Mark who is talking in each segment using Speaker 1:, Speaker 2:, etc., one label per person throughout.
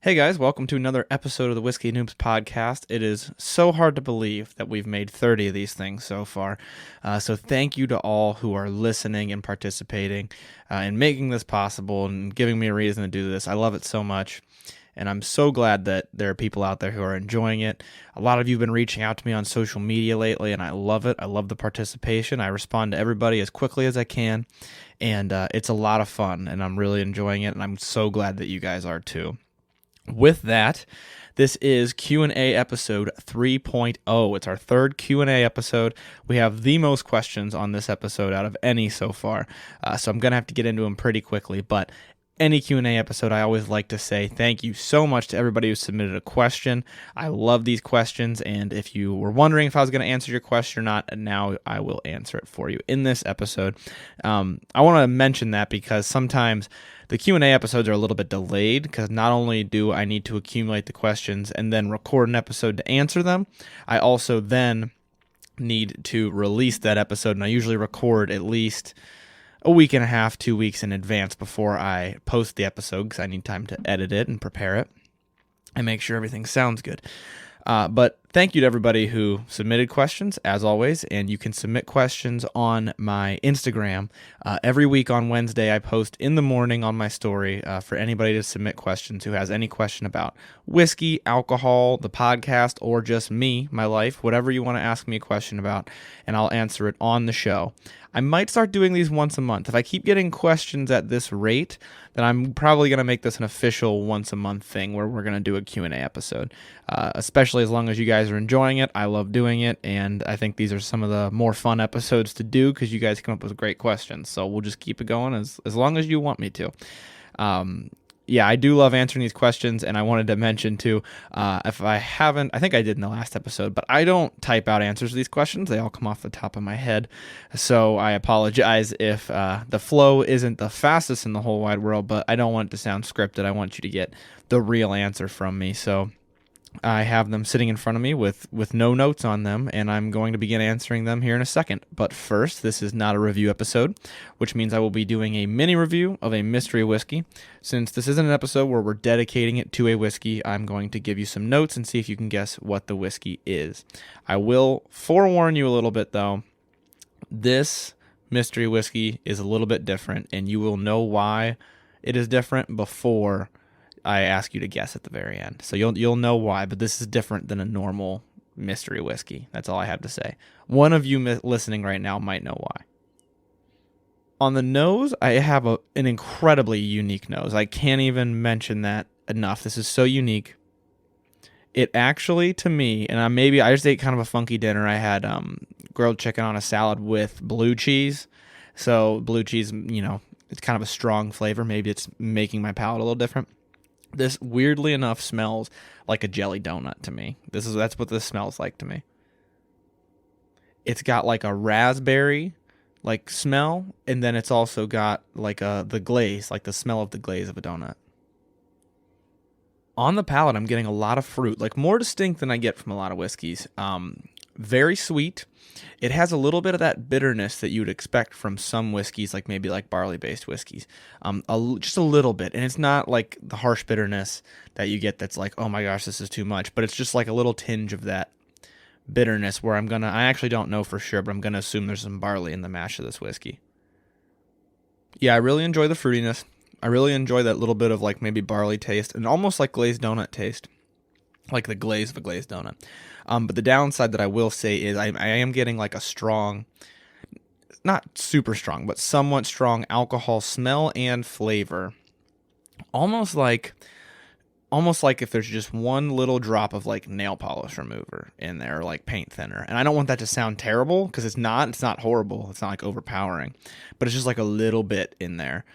Speaker 1: Hey guys, welcome to another episode of the Whiskey Noobs podcast. It is so hard to believe that we've made 30 of these things so far. So thank you to all who are listening and participating and making this possible and giving me a reason to do this. I love it so much. And I'm so glad that there are people out there who are enjoying it. A lot of you have been reaching out to me on social media lately, and I love it. I love the participation. I respond to everybody as quickly as I can, and it's a lot of fun, and I'm really enjoying it, and I'm so glad that you guys are too. With that, this is Q&A episode 3.0. It's our third Q&A episode. We have the most questions on this episode out of any so far, so I'm going to have to get into them pretty quickly, but any Q&A episode, I always like to say thank you so much to everybody who submitted a question. I love these questions, and if you were wondering if I was going to answer your question or not, now I will answer it for you in this episode. I want to mention that because sometimes the Q&A episodes are a little bit delayed because not only do I need to accumulate the questions and then record an episode to answer them, I also then need to release that episode, and I usually record at least a week and a half, 2 weeks in advance before I post the episode because I need time to edit it and prepare it and make sure everything sounds good. But thank you to everybody who submitted questions, as always, and you can submit questions on my Instagram. Every week on Wednesday, I post in the morning on my story for anybody to submit questions who has any question about whiskey, alcohol, the podcast, or just me, my life, whatever you want to ask me a question about, and I'll answer it on the show. I might start doing these once a month. If I keep getting questions at this rate, then I'm probably going to make this an official once a month thing where we're going to do a Q&A episode, especially as long as you guys are enjoying it. I love doing it, and I think these are some of the more fun episodes to do because you guys come up with great questions. So we'll just keep it going as long as you want me to. Yeah, I do love answering these questions, and I wanted to mention too, if I haven't, I think I did in the last episode, but I don't type out answers to these questions. They all come off the top of my head, so I apologize if the flow isn't the fastest in the whole wide world, but I don't want it to sound scripted. I want you to get the real answer from me, so I have them sitting in front of me with no notes on them, and I'm going to begin answering them here in a second. But first, this is not a review episode, which means I will be doing a mini review of a mystery whiskey. Since this isn't an episode where we're dedicating it to a whiskey, I'm going to give you some notes and see if you can guess what the whiskey is. I will forewarn you a little bit, though. This mystery whiskey is a little bit different, and you will know why it is different before I ask you to guess at the very end. So you'll know why, but this is different than a normal mystery whiskey. That's all I have to say. One of you listening right now might know why. On the nose, I have an incredibly unique nose. I can't even mention that enough. This is so unique. It actually, to me, and I just ate kind of a funky dinner. I had grilled chicken on a salad with blue cheese. So blue cheese, it's kind of a strong flavor. Maybe it's making my palate a little different. This, weirdly enough, smells like a jelly donut to me. That's what this smells like to me. It's got like a raspberry smell, and then it's also got the glaze, like the smell of the glaze of a donut. On the palate, I'm getting a lot of fruit, more distinct than I get from a lot of whiskeys. Very sweet. It has a little bit of that bitterness that you would expect from some whiskeys, maybe barley-based whiskeys. Just a little bit. And it's not like the harsh bitterness that you get that's like, oh my gosh, this is too much. But it's just like a little tinge of that bitterness where I actually don't know for sure, but I'm going to assume there's some barley in the mash of this whiskey. Yeah, I really enjoy the fruitiness. I really enjoy that little bit of maybe barley taste and almost like glazed donut taste. Like the glaze of a glazed donut. But the downside that I will say is I am getting a strong, not super strong, but somewhat strong alcohol smell and flavor. Almost like if there's just one little drop of nail polish remover in there or paint thinner. And I don't want that to sound terrible because it's not horrible. It's not overpowering, but it's just a little bit in there.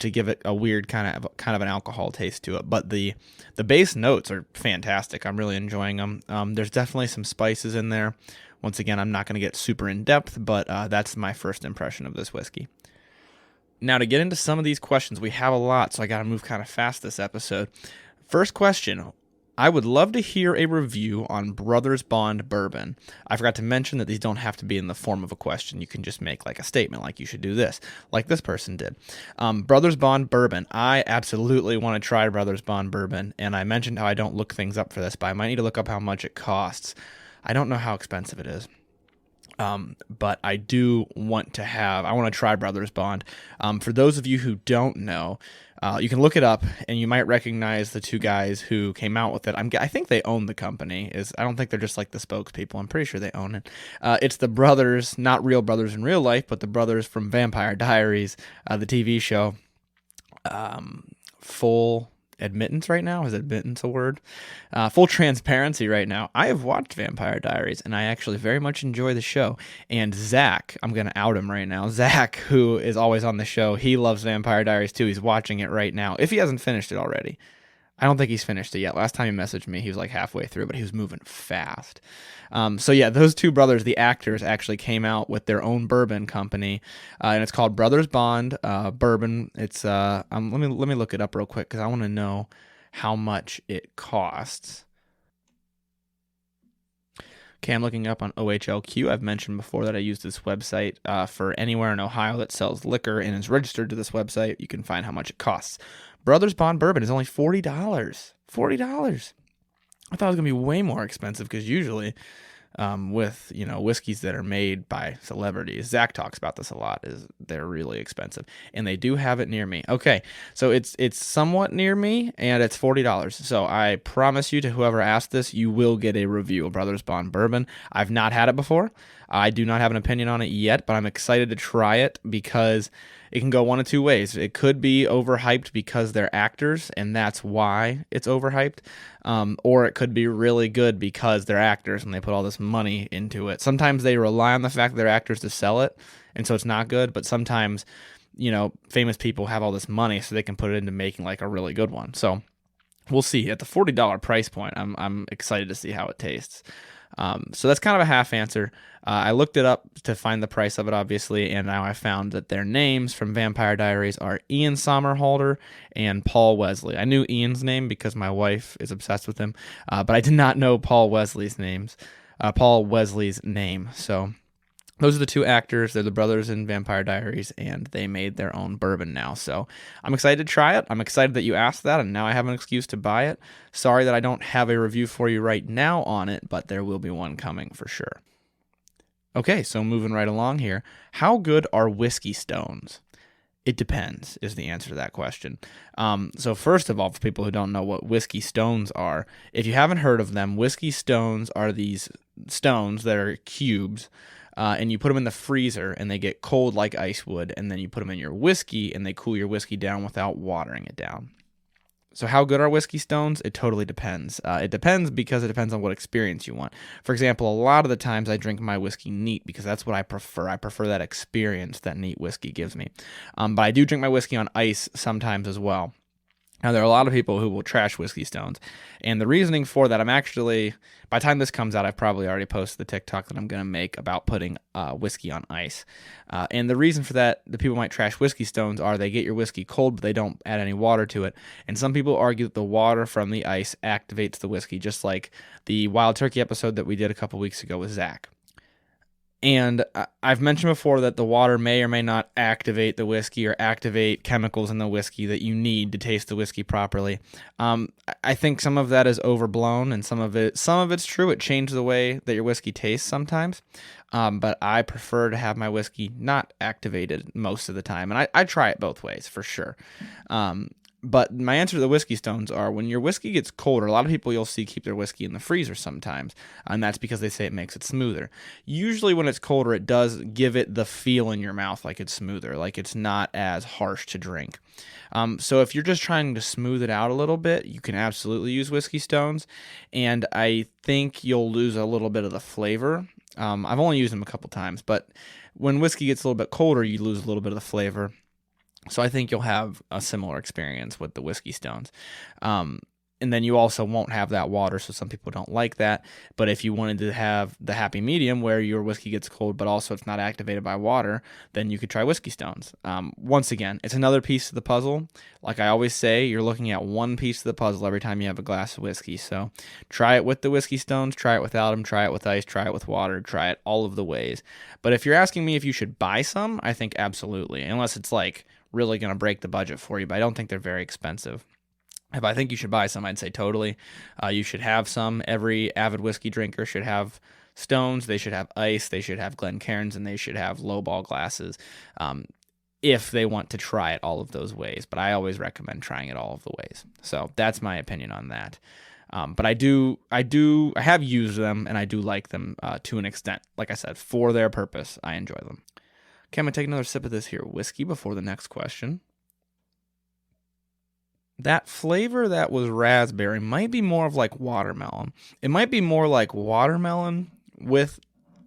Speaker 1: To give it a weird kind of an alcohol taste to it. But the base notes are fantastic. I'm really enjoying them. There's definitely some spices in there. Once again, I'm not going to get super in depth, but that's my first impression of this whiskey. Now, to get into some of these questions, we have a lot, so I got to move kind of fast this episode. First question, I would love to hear a review on Brothers Bond Bourbon. I forgot to mention that these don't have to be in the form of a question. You can just make like a statement, like you should do this, like this person did. Brothers Bond Bourbon. I absolutely want to try Brothers Bond Bourbon, and I mentioned how I don't look things up for this, but I might need to look up how much it costs. I don't know how expensive it is. But I do want to I want to try Brothers Bond. For those of you who don't know, you can look it up, and you might recognize the two guys who came out with it. I think they own the company. I don't think they're just like the spokespeople. I'm pretty sure they own it. It's the brothers, not real brothers in real life, but the brothers from Vampire Diaries, the TV show. Full admittance right now. Is admittance a word? Full transparency right now. I have watched Vampire Diaries, and I actually very much enjoy the show. And Zack, I'm going to out him right now. Zack, who is always on the show, he loves Vampire Diaries too. He's watching it right now, if he hasn't finished it already. I don't think he's finished it yet. Last time he messaged me, he was like halfway through, but he was moving fast. So yeah, those two brothers, the actors, actually came out with their own bourbon company, and it's called Brothers Bond Bourbon. It's let me look it up real quick because I want to know how much it costs. Okay, I'm looking up on OHLQ. I've mentioned before that I use this website for anywhere in Ohio that sells liquor and is registered to this website. You can find how much it costs. Brothers Bond Bourbon is only $40. $40. I thought it was going to be way more expensive because usually with, whiskeys that are made by celebrities, Zack talks about this a lot, they're really expensive. And they do have it near me. Okay, so it's somewhat near me, and it's $40. So I promise you, to whoever asked this, you will get a review of Brothers Bond Bourbon. I've not had it before. I do not have an opinion on it yet, but I'm excited to try it because it can go one of two ways. It could be overhyped because they're actors, and that's why it's overhyped. Or it could be really good because they're actors and they put all this money into it. Sometimes they rely on the fact that they're actors to sell it, and so it's not good. But sometimes, famous people have all this money so they can put it into making like a really good one. So we'll see. At the $40 price point, I'm excited to see how it tastes. So that's kind of a half answer. I looked it up to find the price of it, obviously, and now I found that their names from Vampire Diaries are Ian Somerhalder and Paul Wesley. I knew Ian's name because my wife is obsessed with him, but I did not know Paul Wesley's name. So those are the two actors. They're the brothers in Vampire Diaries, and they made their own bourbon now. So I'm excited to try it. I'm excited that you asked that, and now I have an excuse to buy it. Sorry that I don't have a review for you right now on it, but there will be one coming for sure. Okay, so moving right along here. How good are whiskey stones? It depends, is the answer to that question. So first of all, for people who don't know what whiskey stones are, if you haven't heard of them, whiskey stones are these stones that are cubes, and you put them in the freezer, and they get cold like ice would, and then you put them in your whiskey, and they cool your whiskey down without watering it down. So how good are whiskey stones? It totally depends. It depends because it depends on what experience you want. For example, a lot of the times I drink my whiskey neat because that's what I prefer. I prefer that experience that neat whiskey gives me. But I do drink my whiskey on ice sometimes as well. Now, there are a lot of people who will trash whiskey stones, and the reasoning for that, by the time this comes out, I've probably already posted the TikTok that I'm going to make about putting whiskey on ice. And the reason for that, the people might trash whiskey stones are they get your whiskey cold, but they don't add any water to it. And some people argue that the water from the ice activates the whiskey, just like the Wild Turkey episode that we did a couple weeks ago with Zack. And I've mentioned before that the water may or may not activate the whiskey or activate chemicals in the whiskey that you need to taste the whiskey properly. I think some of that is overblown, and some of it's true. It changes the way that your whiskey tastes sometimes. But I prefer to have my whiskey not activated most of the time, and I try it both ways for sure. But my answer to the whiskey stones are when your whiskey gets colder, a lot of people you'll see keep their whiskey in the freezer sometimes, and that's because they say it makes it smoother. Usually when it's colder, it does give it the feel in your mouth like it's smoother, like it's not as harsh to drink. So if you're just trying to smooth it out a little bit, you can absolutely use whiskey stones, and I think you'll lose a little bit of the flavor. I've only used them a couple times, but when whiskey gets a little bit colder, you lose a little bit of the flavor. So I think you'll have a similar experience with the whiskey stones. And then you also won't have that water, so some people don't like that. But if you wanted to have the happy medium where your whiskey gets cold, but also it's not activated by water, then you could try whiskey stones. Once again, it's another piece of the puzzle. Like I always say, you're looking at one piece of the puzzle every time you have a glass of whiskey. So try it with the whiskey stones, try it without them, try it with ice, try it with water, try it all of the ways. But if you're asking me if you should buy some, I think absolutely, unless it's like really going to break the budget for you. But I don't think they're very expensive. If I think you should buy some, I'd say totally. You should have some. Every avid whiskey drinker should have stones. They should have ice. They should have Glencairns, and they should have lowball glasses if they want to try it all of those ways. But I always recommend trying it all of the ways. So that's my opinion on that. But I have used them, and I do like them to an extent. Like I said, for their purpose, I enjoy them. Okay, I'm going to take another sip of this here whiskey before the next question. That flavor that was raspberry might be more of like watermelon. It might be more like watermelon with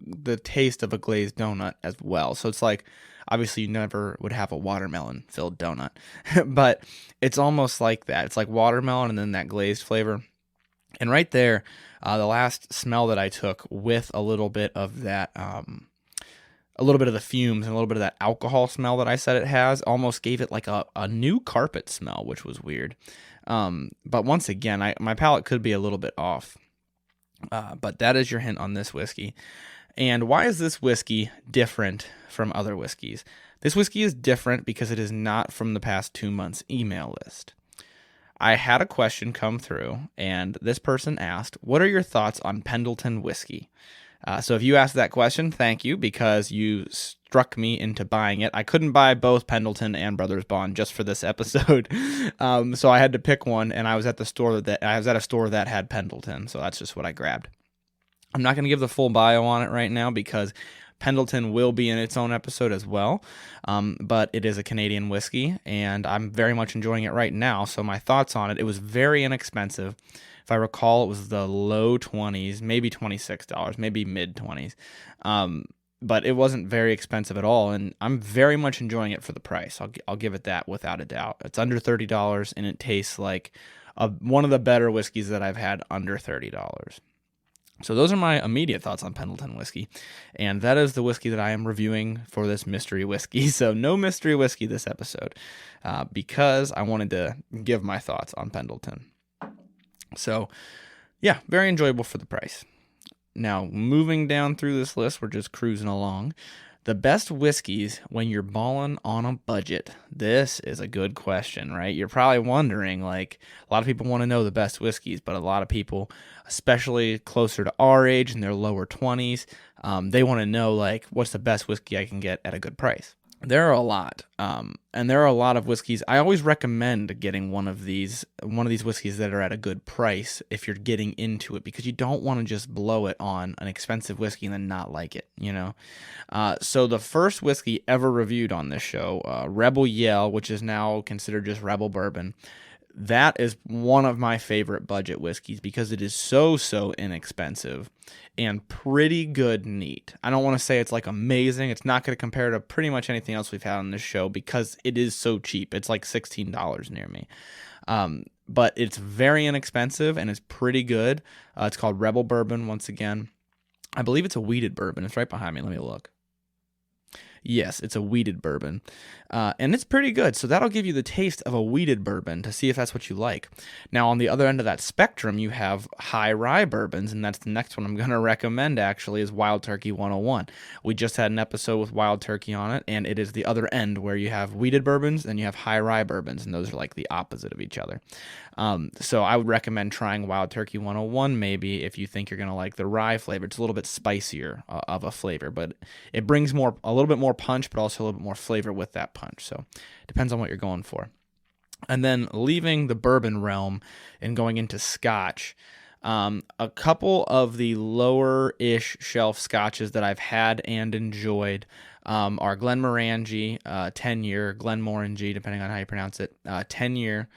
Speaker 1: the taste of a glazed donut as well. So it's like, obviously you never would have a watermelon filled donut, but it's almost like that. It's like watermelon and then that glazed flavor. And right there, the last smell that I took with a little bit of that, a little bit of the fumes and a little bit of that alcohol smell that I said it has almost gave it like a new carpet smell, which was weird. But once again, my palate could be a little bit off. But that is your hint on this whiskey. And why is this whiskey different from other whiskeys? This whiskey is different because it is not from the past 2 months' email list. I had a question come through, and this person asked, what are your thoughts on Pendleton whiskey? So if you asked that question, thank you, because you struck me into buying it. I couldn't buy both Pendleton and Brothers Bond just for this episode, so I had to pick one, and I was at a store that had Pendleton, so that's just what I grabbed. I'm not going to give the full bio on it right now because Pendleton will be in its own episode as well, but it is a Canadian whiskey, and I'm very much enjoying it right now. So my thoughts on it was very inexpensive. If I recall, it was the low 20s, maybe $26, maybe mid 20s. But it wasn't very expensive at all, and I'm very much enjoying it for the price. I'll give it that without a doubt. It's under $30, and it tastes like one of the better whiskeys that I've had under $30. So those are my immediate thoughts on Pendleton whiskey, and that is the whiskey that I am reviewing for this mystery whiskey. So no mystery whiskey this episode, because I wanted to give my thoughts on Pendleton. So, yeah, very enjoyable for the price. Now, moving down through this list, we're just cruising along. The best whiskeys when you're balling on a budget. This is a good question, right? You're probably wondering, like, a lot of people want to know the best whiskeys, but a lot of people, especially closer to our age in their lower 20s, they want to know, like, what's the best whiskey I can get at a good price? There are a lot, and there are a lot of whiskeys. I always recommend getting one of these whiskeys that are at a good price if you're getting into it, because you don't want to just blow it on an expensive whiskey and then not like it, you know? So the first whiskey ever reviewed on this show, Rebel Yell, which is now considered just Rebel Bourbon, that is one of my favorite budget whiskeys because it is so inexpensive and pretty good neat. I don't want to say it's like amazing. It's not going to compare to pretty much anything else we've had on this show because it is so cheap. It's like $16 near me. But it's very inexpensive and it's pretty good. It's called Rebel Bourbon once again. I believe it's a wheated bourbon. It's right behind me. Let me look. Yes, it's a wheated bourbon, and it's pretty good. So that'll give you the taste of a wheated bourbon to see if that's what you like. Now, on the other end of that spectrum, you have high rye bourbons, and that's the next one I'm going to recommend, actually, is Wild Turkey 101. We just had an episode with Wild Turkey on it, and it is the other end where you have wheated bourbons and you have high rye bourbons, and those are like the opposite of each other. So I would recommend trying Wild Turkey 101 maybe if you think you're going to like the rye flavor. It's a little bit spicier of a flavor, but it brings a little bit more punch, but also a little bit more flavor with that punch. So it depends on what you're going for. And then leaving the bourbon realm and going into Scotch, a couple of the lower-ish shelf Scotches that I've had and enjoyed are Glenmorangie 10-year, Glenmorangie, depending on how you pronounce it, 10-year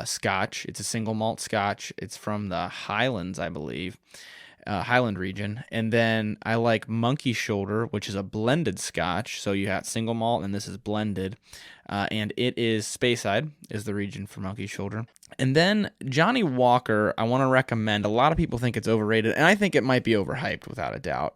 Speaker 1: Scotch. It's a single malt Scotch. It's from the Highlands, I believe. Highland region. And then I like Monkey Shoulder, which is a blended Scotch. So you have single malt and this is blended. And it is Speyside is the region for Monkey Shoulder. And then Johnny Walker, I want to recommend. A lot of people think it's overrated, and I think it might be overhyped without a doubt.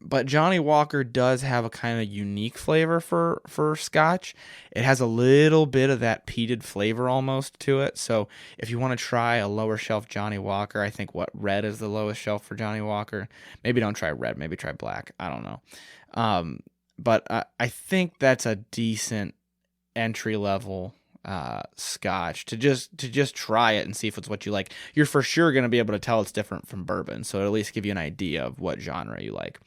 Speaker 1: But Johnny Walker does have a kind of unique flavor for Scotch. It has a little bit of that peated flavor almost to it. So if you want to try a lower shelf Johnny Walker, I think red is the lowest shelf for Johnny Walker. Maybe don't try red. Maybe try black. I don't know. But I think that's a decent entry level Scotch to just try it and see if it's what you like. You're for sure going to be able to tell it's different from bourbon, so it'll at least give you an idea of what genre you like.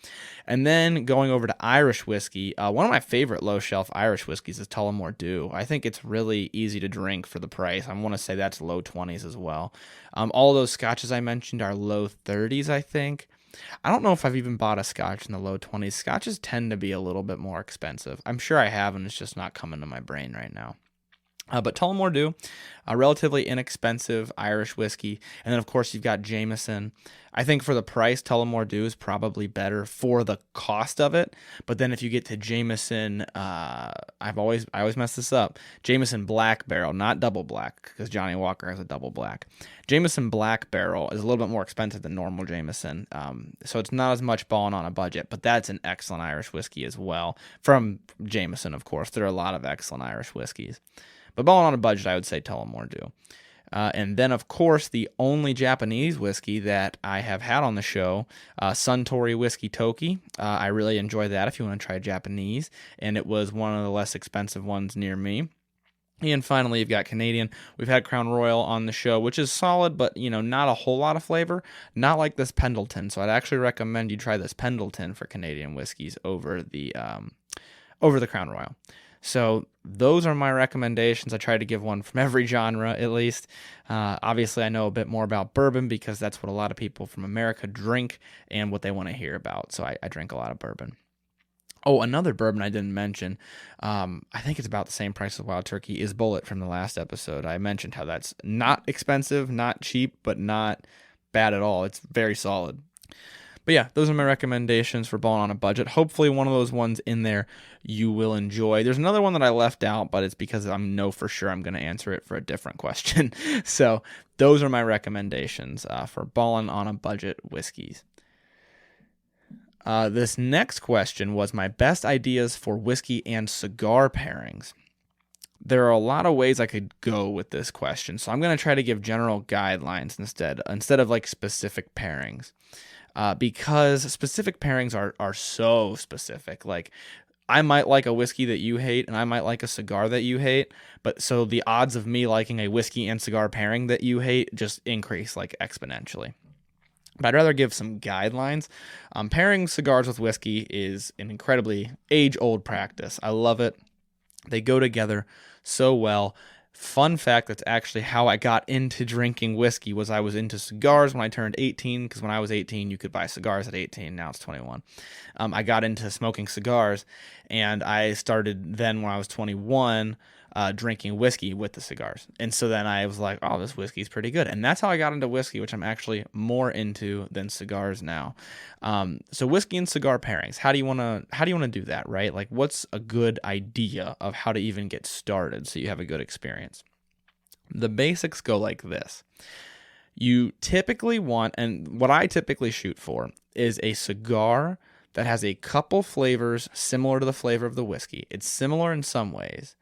Speaker 1: And then going over to Irish whiskey, one of my favorite low shelf Irish whiskeys is Tullamore Dew. I think it's really easy to drink for the price. I want to say that's low 20s as well. All of those scotches I mentioned are low 30s, I think. I don't know if I've even bought a scotch in the low 20s. Scotches tend to be a little bit more expensive. I'm sure I have, and it's just not coming to my brain right now. But Tullamore Dew, a relatively inexpensive Irish whiskey. And then, of course, you've got Jameson. I think for the price, Tullamore Dew is probably better for the cost of it. But then if you get to Jameson, I always mess this up. Jameson Black Barrel, not double black, because Johnny Walker has a double black. Jameson Black Barrel is a little bit more expensive than normal Jameson. So it's not as much balling on a budget, but that's an excellent Irish whiskey as well. From Jameson, of course. There are a lot of excellent Irish whiskeys. But balling on a budget, I would say Tullamore Dew. And then, of course, the only Japanese whiskey that I have had on the show, Suntory Whiskey Toki. I really enjoy that if you want to try Japanese. And it was one of the less expensive ones near me. And finally, you've got Canadian. We've had Crown Royal on the show, which is solid, but, not a whole lot of flavor. Not like this Pendleton. So I'd actually recommend you try this Pendleton for Canadian whiskeys over the Crown Royal. So those are my recommendations. I try to give one from every genre, at least. Obviously, I know a bit more about bourbon because that's what a lot of people from America drink and what they want to hear about. So I drink a lot of bourbon. Oh, another bourbon I didn't mention, I think it's about the same price as Wild Turkey, is Bulleit from the last episode. I mentioned how that's not expensive, not cheap, but not bad at all. It's very solid. But yeah, those are my recommendations for balling on a budget. Hopefully one of those ones in there you will enjoy. There's another one that I left out, but it's because I know for sure I'm going to answer it for a different question. So those are my recommendations for balling on a budget whiskeys. This next question was my best ideas for whiskey and cigar pairings. There are a lot of ways I could go with this question, so I'm going to try to give general guidelines instead of like specific pairings. Because specific pairings are so specific. Like, I might like a whiskey that you hate, and I might like a cigar that you hate, but so the odds of me liking a whiskey and cigar pairing that you hate just increase like exponentially. But I'd rather give some guidelines. Pairing cigars with whiskey is an incredibly age-old practice. I love it. They go together so well. Fun fact, that's actually how I got into drinking whiskey. Was I was into cigars when I turned 18, because when I was 18 you could buy cigars at 18. Now it's 21. I got into smoking cigars, and I started then when I was 21 drinking whiskey with the cigars. And so then I was like, oh, this whiskey's pretty good. And that's how I got into whiskey, which I'm actually more into than cigars now. So whiskey and cigar pairings. How do you want to do that, right? Like, what's a good idea of how to even get started so you have a good experience? The basics go like this. You typically want, and what I typically shoot for, is a cigar that has a couple flavors similar to the flavor of the whiskey. It's similar in some ways,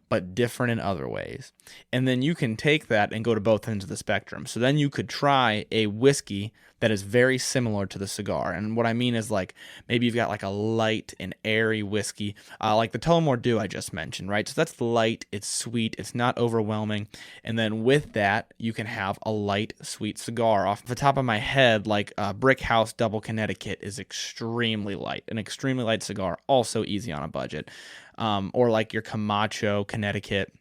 Speaker 1: but different in other ways. And then you can take that and go to both ends of the spectrum. So then you could try a whiskey that is very similar to the cigar. And what I mean is, like, maybe you've got like a light and airy whiskey, like the Tullamore Dew I just mentioned, right? So that's light, it's sweet, it's not overwhelming. And then with that, you can have a light, sweet cigar. Off the top of my head, like Brick House Double Connecticut is extremely light, an extremely light cigar, also easy on a budget. Or like your Camacho Connecticut,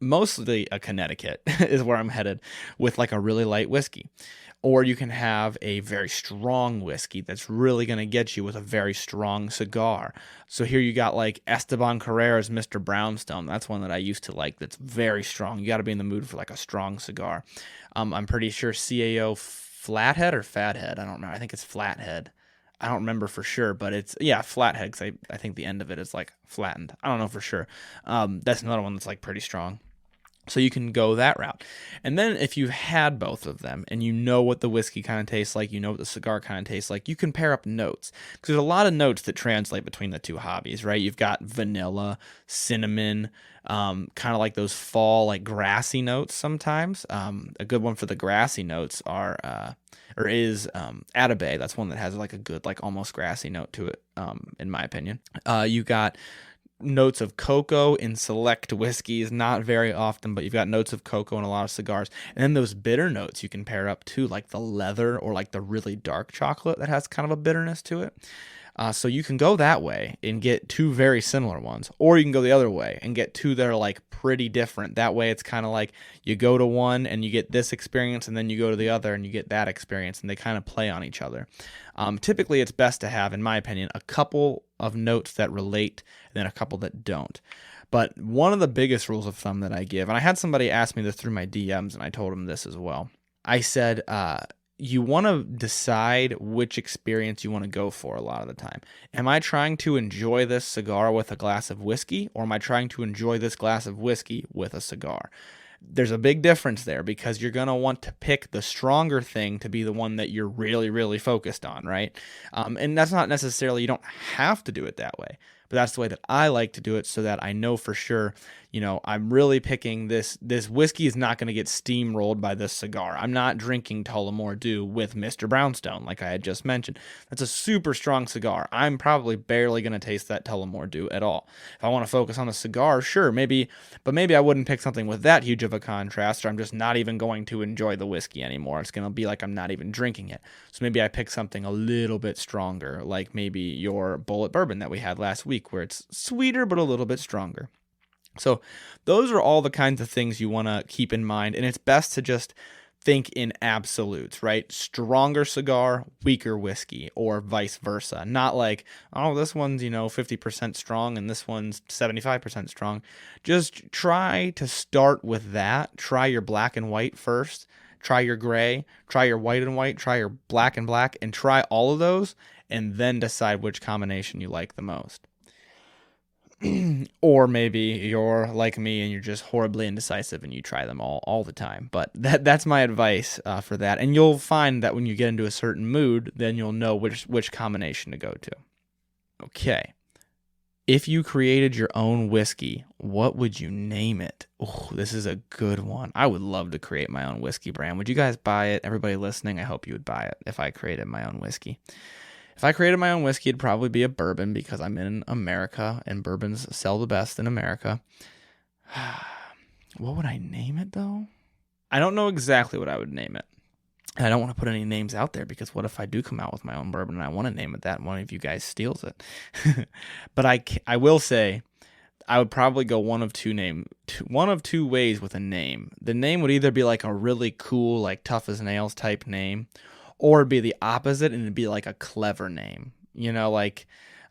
Speaker 1: mostly a Connecticut is where I'm headed, with like a really light whiskey. Or you can have a very strong whiskey that's really going to get you with a very strong cigar. So here you got like Esteban Carrera's Mr. Brownstone. That's one that I used to like, that's very strong. You got to be in the mood for like a strong cigar. I'm pretty sure CAO Flathead or Fathead, I don't know. I think it's Flathead. I don't remember for sure, but it's, Flathead, because I think the end of it is like flattened. I don't know for sure. That's another one that's like pretty strong. So you can go that route. And then if you've had both of them and you know what the whiskey kind of tastes like, you know what the cigar kind of tastes like, you can pair up notes. Because there's a lot of notes that translate between the two hobbies, right? You've got vanilla, cinnamon, kind of like those fall, like grassy notes sometimes. A good one for the grassy notes is Atabay. That's one that has like a good, like almost grassy note to it, in my opinion. You got notes of cocoa in select whiskeys, not very often, but you've got notes of cocoa in a lot of cigars. And then those bitter notes you can pair up too, like the leather or like the really dark chocolate that has kind of a bitterness to it. So you can go that way and get two very similar ones, or you can go the other way and get two that are like pretty different. That way it's kind of like you go to one and you get this experience, and then you go to the other and you get that experience, and they kind of play on each other. Typically it's best to have, in my opinion, a couple of notes that relate and then a couple that don't. But one of the biggest rules of thumb that I give, and I had somebody ask me this through my DMs, and I told them this as well. I said, you want to decide which experience you want to go for a lot of the time. Am I trying to enjoy this cigar with a glass of whiskey, or am I trying to enjoy this glass of whiskey with a cigar? There's a big difference there, because you're going to want to pick the stronger thing to be the one that you're really, really focused on, right? And that's not necessarily, you don't have to do it that way, but that's the way that I like to do it, so that I know for sure, I'm really picking this whiskey is not going to get steamrolled by this cigar. I'm not drinking Tullamore Dew with Mr. Brownstone, like I had just mentioned. That's a super strong cigar. I'm probably barely going to taste that Tullamore Dew at all. If I want to focus on the cigar, sure, maybe I wouldn't pick something with that huge of a contrast, or I'm just not even going to enjoy the whiskey anymore. It's going to be like I'm not even drinking it. So maybe I pick something a little bit stronger, like maybe your Bulleit bourbon that we had last week, where it's sweeter but a little bit stronger. So those are all the kinds of things you want to keep in mind, and it's best to just think in absolutes, right? Stronger cigar, weaker whiskey, or vice versa. Not like, oh, this one's, 50% strong and this one's 75% strong. Just try to start with that. Try your black and white first. Try your gray. Try your white and white. Try your black and black. And try all of those, and then decide which combination you like the most. Or maybe you're like me and you're just horribly indecisive and you try them all the time. But that's my advice for that. And you'll find that when you get into a certain mood, then you'll know which combination to go to. Okay. If you created your own whiskey, what would you name it? Oh, this is a good one. I would love to create my own whiskey brand. Would you guys buy it? Everybody listening, I hope you would buy it if I created my own whiskey. If I created my own whiskey, it'd probably be a bourbon, because I'm in America and bourbons sell the best in America. What would I name it, though? I don't know exactly what I would name it. And I don't want to put any names out there, because what if I do come out with my own bourbon and I want to name it that and one of you guys steals it? But I will say I would probably go one of two ways with a name. The name would either be like a really cool, like tough as nails type name, or it'd be the opposite, and it'd be like a clever name.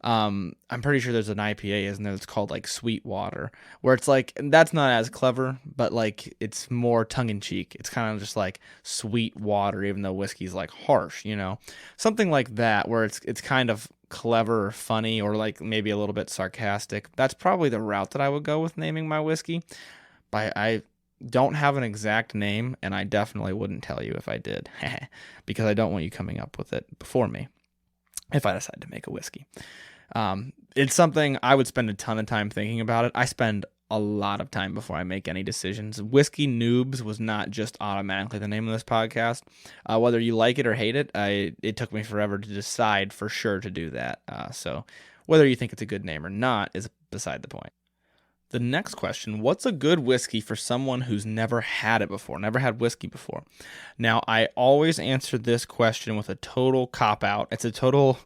Speaker 1: I'm pretty sure there's an IPA, isn't there? It's called like Sweetwater, where it's like, that's not as clever, but like it's more tongue in cheek. It's kind of just like sweet water, even though whiskey's like harsh, something like that, where it's kind of clever or funny, or like maybe a little bit sarcastic. That's probably the route that I would go with naming my whiskey. I don't have an exact name, and I definitely wouldn't tell you if I did, because I don't want you coming up with it before me if I decide to make a whiskey. It's something I would spend a ton of time thinking about it. I spend a lot of time before I make any decisions. Whiskey Noobs was not just automatically the name of this podcast. Whether you like it or hate it, it took me forever to decide for sure to do that. So whether you think it's a good name or not is beside the point. The next question, what's a good whiskey for someone who's never had it before, never had whiskey before? Now, I always answer this question with a total cop-out. It's a total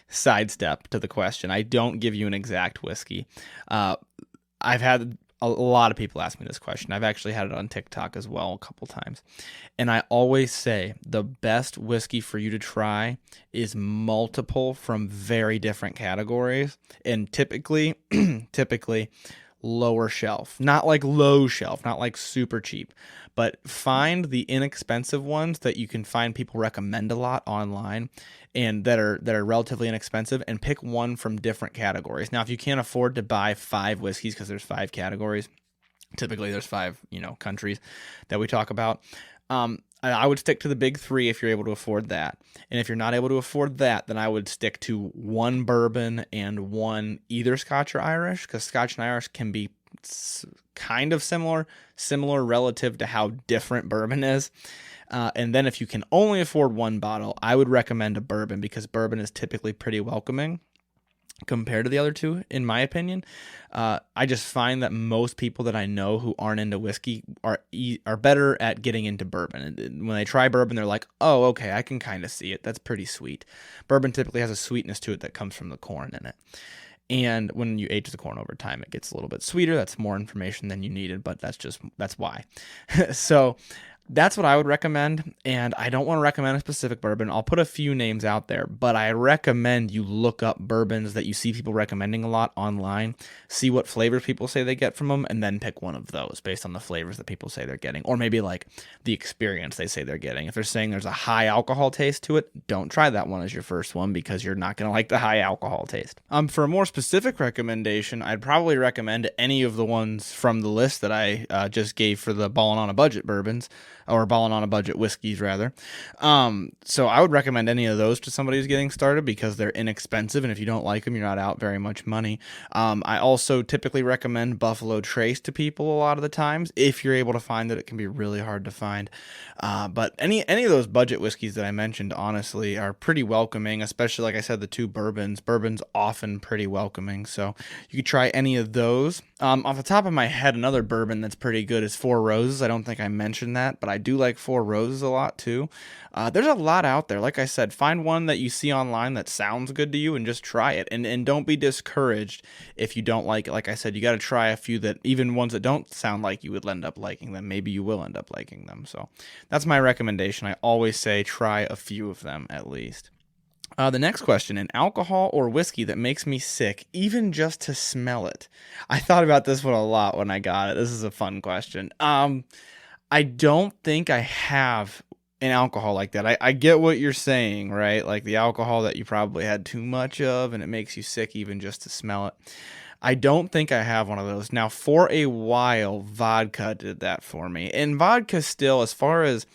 Speaker 1: sidestep to the question. I don't give you an exact whiskey. I've had a lot of people ask me this question. I've actually had it on TikTok as well a couple times. And I always say the best whiskey for you to try is multiple from very different categories. And typically, lower shelf, not like low shelf, not like super cheap, but find the inexpensive ones that you can find people recommend a lot online and that are relatively inexpensive, and pick one from different categories. Now, if you can't afford to buy 5 whiskeys because there's 5 categories, Typically, there's 5, countries that we talk about. I would stick to the big 3 if you're able to afford that. And if you're not able to afford that, then I would stick to 1 bourbon and 1 either Scotch or Irish, because Scotch and Irish can be kind of similar relative to how different bourbon is. And then if you can only afford 1 bottle, I would recommend a bourbon, because bourbon is typically pretty welcoming compared to the other 2, in my opinion. I just find that most people that I know who aren't into whiskey are better at getting into bourbon. And when they try bourbon, they're like, oh, okay, I can kind of see it. That's pretty sweet. Bourbon typically has a sweetness to it that comes from the corn in it. And when you age the corn over time, it gets a little bit sweeter. That's more information than you needed, but that's why. So that's what I would recommend, and I don't want to recommend a specific bourbon. I'll put a few names out there, but I recommend you look up bourbons that you see people recommending a lot online, see what flavors people say they get from them, and then pick one of those based on the flavors that people say they're getting, or maybe like the experience they say they're getting. If they're saying there's a high alcohol taste to it, don't try that one as your first one, because you're not going to like the high alcohol taste. For a more specific recommendation, I'd probably recommend any of the ones from the list that I just gave for the Ballin' on a Budget bourbons, or Ballin' on a Budget whiskeys rather. So I would recommend any of those to somebody who's getting started, because they're inexpensive, and if you don't like them, you're not out very much money. I also typically recommend Buffalo Trace to people a lot of the times, if you're able to find it. It can be really hard to find. But any of those budget whiskeys that I mentioned, honestly, are pretty welcoming, especially, like I said, the 2 bourbons. Bourbon's often pretty welcoming, so you could try any of those. Off the top of my head, another bourbon that's pretty good is Four Roses. I don't think I mentioned that, but I do like Four Roses a lot too. There's a lot out there. Like I said, find one that you see online that sounds good to you and just try it. And don't be discouraged if you don't like it. Like I said, you got to try a few, that even ones that don't sound like you would end up liking them. Maybe you will end up liking them. So that's my recommendation. I always say try a few of them at least. The next question, an alcohol or whiskey that makes me sick, even just to smell it. I thought about this one a lot when I got it. This is a fun question. I don't think I have an alcohol like that. I get what you're saying, right? Like the alcohol that you probably had too much of and it makes you sick even just to smell it. I don't think I have one of those. Now, for a while, vodka did that for me. And vodka still, as far as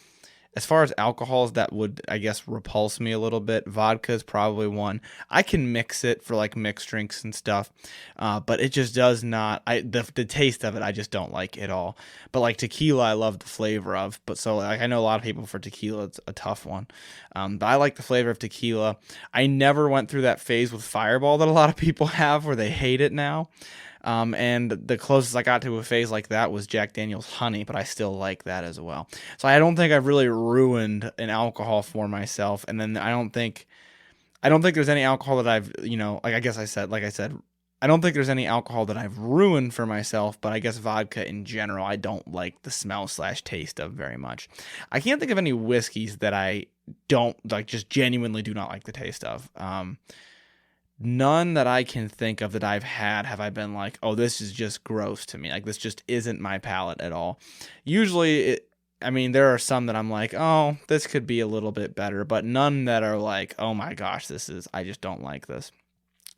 Speaker 1: alcohols that would, I guess, repulse me a little bit, vodka is probably one. I can mix it for like mixed drinks and stuff, but it just does not. The taste of it, I just don't like at all. But like tequila, I love the flavor of. But so like, I know a lot of people for tequila, it's a tough one. But I like the flavor of tequila. I never went through that phase with Fireball that a lot of people have, where they hate it now. And the closest I got to a phase like that was Jack Daniel's Honey, but I still like that as well. So I don't think I've really ruined an alcohol for myself. And then I don't think there's any alcohol that I've, like I said, I don't think there's any alcohol that I've ruined for myself, but I guess vodka in general, I don't like the smell/taste of very much. I can't think of any whiskeys that I don't like, just genuinely do not like the taste of. None that I can think of that I've had have I been like, oh, this is just gross to me. Like, this just isn't my palate at all. Usually, there are some that I'm like, oh, this could be a little bit better, but none that are like, oh my gosh, I just don't like this.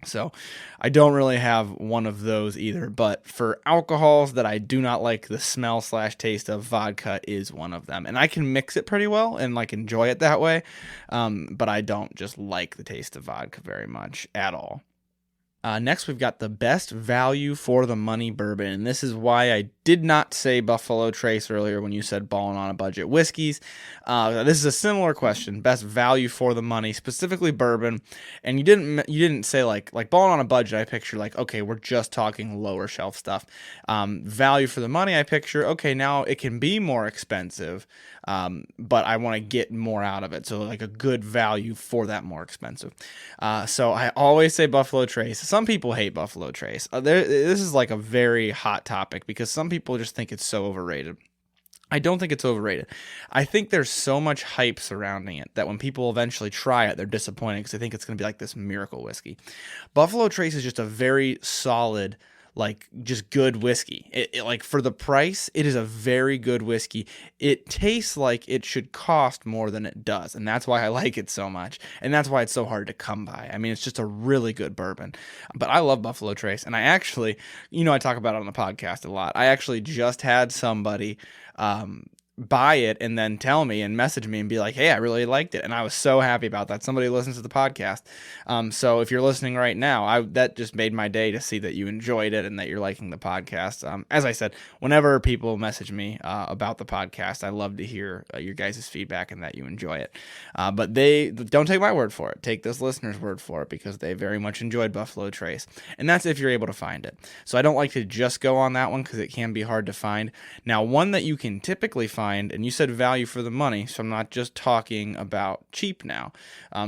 Speaker 1: So I don't really have one of those either, but for alcohols that I do not like the smell/taste of, vodka is one of them. And I can mix it pretty well and like enjoy it that way, but I don't just like the taste of vodka very much at all. Next, we've got the best value for the money bourbon, and this is why I did not say Buffalo Trace earlier when you said Ballin' on a Budget whiskeys. This is a similar question, best value for the money, specifically bourbon, and you didn't say like Ballin' on a Budget. I picture like, okay, we're just talking lower shelf stuff. Value for the money, I picture, okay, now it can be more expensive, but I want to get more out of it, so like a good value for that more expensive. So I always say Buffalo Trace. Some people hate Buffalo Trace. This is like a very hot topic because some people just think it's so overrated. I don't think it's overrated. I think there's so much hype surrounding it that when people eventually try it, they're disappointed because they think it's going to be like this miracle whiskey. Buffalo Trace is just a very solid, like just good whiskey. Like for the price, it is a very good whiskey. It tastes like it should cost more than it does, and that's why I like it so much, and that's why it's so hard to come by. I mean, it's just a really good bourbon. But I love Buffalo Trace, and I actually, I talk about it on the podcast a lot. I actually just had somebody buy it and then tell me and message me and be like, hey, I really liked it. And I was so happy about that. Somebody listens to the podcast. So if you're listening right now, that just made my day to see that you enjoyed it and that you're liking the podcast. As I said, whenever people message me about the podcast, I love to hear your guys' feedback and that you enjoy it. But they don't take my word for it. Take this listener's word for it, because they very much enjoyed Buffalo Trace. And that's if you're able to find it. So I don't like to just go on that one because it can be hard to find. Now, one that you can typically find, and you said value for the money, so I'm not just talking about cheap now.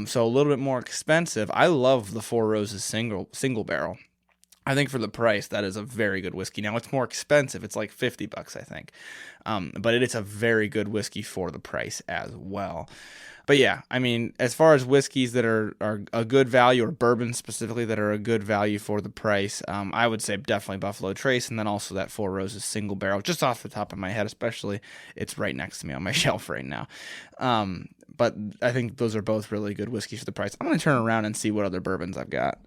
Speaker 1: So a little bit more expensive. I love the Four Roses single barrel. I think for the price, that is a very good whiskey. Now, it's more expensive. It's like $50, I think. But it's a very good whiskey for the price as well. But yeah, I mean, as far as whiskeys that are a good value, or bourbons specifically that are a good value for the price, I would say definitely Buffalo Trace, and then also that Four Roses single barrel, just off the top of my head, especially. It's right next to me on my shelf right now. But I think those are both really good whiskeys for the price. I'm going to turn around and see what other bourbons I've got.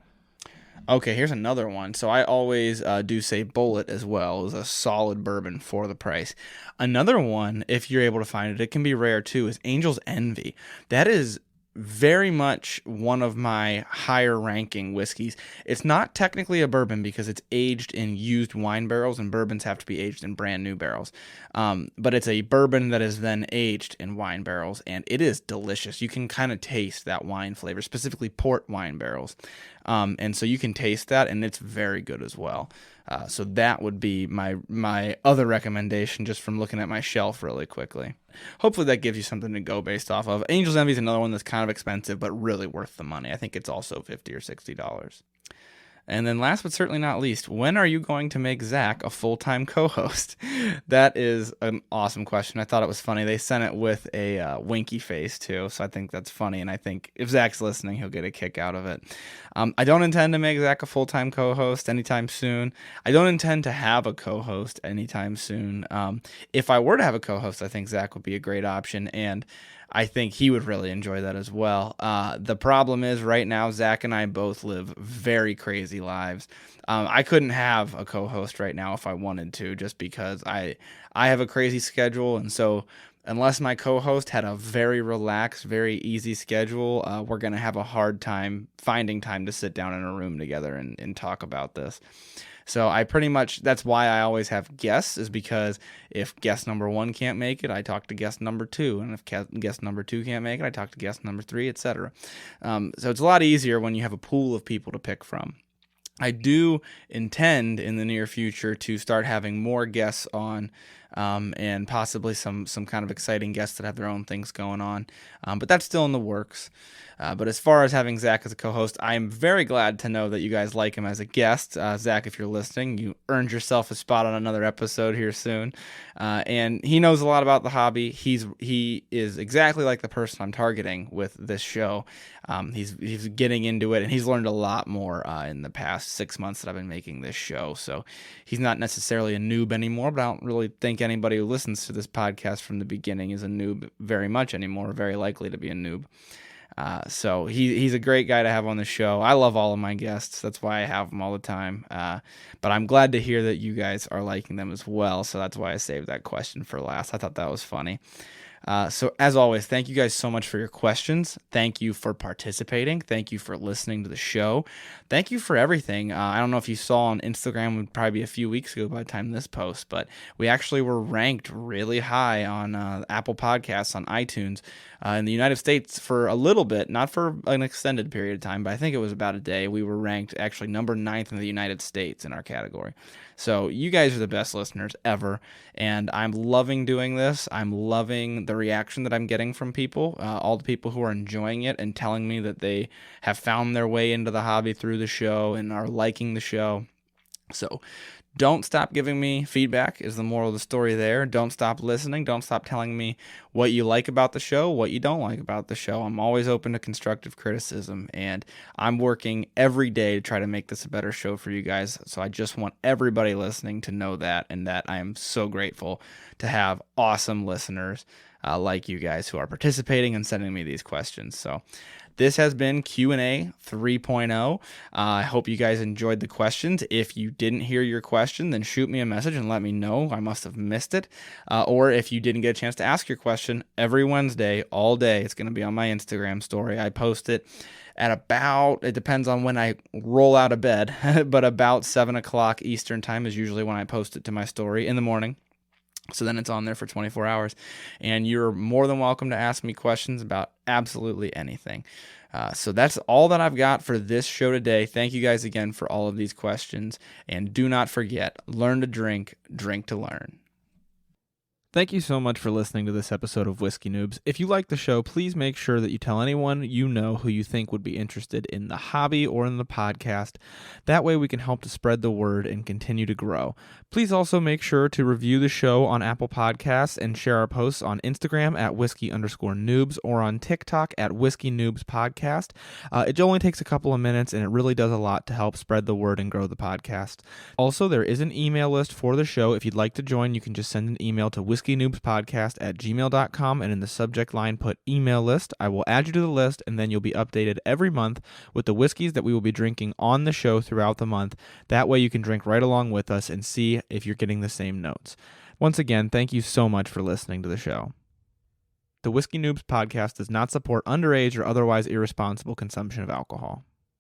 Speaker 1: Okay, here's another one. So I always do say Bullet as well, is a solid bourbon for the price. Another one, if you're able to find it, it can be rare too, is Angel's Envy. That is very much one of my higher ranking whiskeys. It's not technically a bourbon because it's aged in used wine barrels, and bourbons have to be aged in brand new barrels. But it's a bourbon that is then aged in wine barrels, and it is delicious. You can kind of taste that wine flavor, specifically port wine barrels. And so you can taste that, and it's very good as well. So that would be my other recommendation, just from looking at my shelf really quickly. Hopefully that gives you something to go based off of. Angel's Envy is another one that's kind of expensive, but really worth the money. I think it's also $50 or $60. And then last but certainly not least, when are you going to make Zack a full-time co-host? That is an awesome question. I thought it was funny. They sent it with a winky face too, so I think that's funny, and I think if Zack's listening, he'll get a kick out of it. I don't intend to make Zack a full-time co-host anytime soon. I don't intend to have a co-host anytime soon. If I were to have a co-host, I think Zack would be a great option, and I think he would really enjoy that as well. The problem is right now, Zack and I both live very crazy lives. I couldn't have a co-host right now if I wanted to, just because I have a crazy schedule. And so unless my co-host had a very relaxed, very easy schedule, we're going to have a hard time finding time to sit down in a room together and talk about this. So that's why I always have guests, is because if guest number 1 can't make it, I talk to guest number 2. And if guest number 2 can't make it, I talk to guest number 3, etc. So it's a lot easier when you have a pool of people to pick from. I do intend in the near future to start having more guests on, and possibly some kind of exciting guests that have their own things going on. But that's still in the works. But as far as having Zack as a co-host, I am very glad to know that you guys like him as a guest. Zack, if you're listening, you earned yourself a spot on another episode here soon. And he knows a lot about the hobby. He is exactly like the person I'm targeting with this show. He's getting into it, and he's learned a lot more in the past 6 months that I've been making this show. So he's not necessarily a noob anymore, but I don't really think anybody who listens to this podcast from the beginning is a noob very much anymore, very likely to be a noob. So he's a great guy to have on the show. I love all of my guests. That's why I have them all the time. But I'm glad to hear that you guys are liking them as well. So that's why I saved that question for last. I thought that was funny. So as always, thank you guys so much for your questions. Thank you for participating. Thank you for listening to the show. Thank you for everything. I don't know if you saw on Instagram, it would probably be a few weeks ago by the time this post, but we actually were ranked really high on Apple Podcasts, on iTunes, in the United States for a little bit, not for an extended period of time, but I think it was about a day. We were ranked actually number 9th in the United States in our category. So you guys are the best listeners ever, and I'm loving doing this. I'm loving the reaction that I'm getting from people, all the people who are enjoying it and telling me that they have found their way into the hobby through the show and are liking the show. So Don't stop giving me feedback is the moral of the story there. Don't stop listening. Don't stop telling me what you like about the show, what you don't like about the show. I'm always open to constructive criticism, and I'm working every day to try to make this a better show for you guys. So I just want everybody listening to know that, and that I am so grateful to have awesome listeners like you guys who are participating and sending me these questions. So this has been Q&A 3.0. I hope you guys enjoyed the questions. If you didn't hear your question, then shoot me a message and let me know. I must have missed it. Or if you didn't get a chance to ask your question, every Wednesday, all day, it's going to be on my Instagram story. I post it at about, it depends on when I roll out of bed, but about 7 o'clock Eastern time is usually when I post it to my story in the morning. So then it's on there for 24 hours, and you're more than welcome to ask me questions about absolutely anything. So that's all that I've got for this show today. Thank you guys again for all of these questions, and do not forget, learn to drink, drink to learn. Thank you so much for listening to this episode of Whiskey Noobs. If you like the show, please make sure that you tell anyone you know who you think would be interested in the hobby or in the podcast. That way we can help to spread the word and continue to grow. Please also make sure to review the show on Apple Podcasts and share our posts on Instagram at whiskey_noobs or on TikTok at Whiskey Noobs Podcast. It only takes a couple of minutes, and it really does a lot to help spread the word and grow the podcast. Also, there is an email list for the show. If you'd like to join, you can just send an email to whiskeynoobspodcast@gmail.com, and in the subject line put email list. I will add you to the list, and then you'll be updated every month with the whiskeys that we will be drinking on the show throughout the month. That way you can drink right along with us and see if you're getting the same notes. Once again, thank you so much for listening to the show. The Whiskey Noobs podcast does not support underage or otherwise irresponsible consumption of alcohol.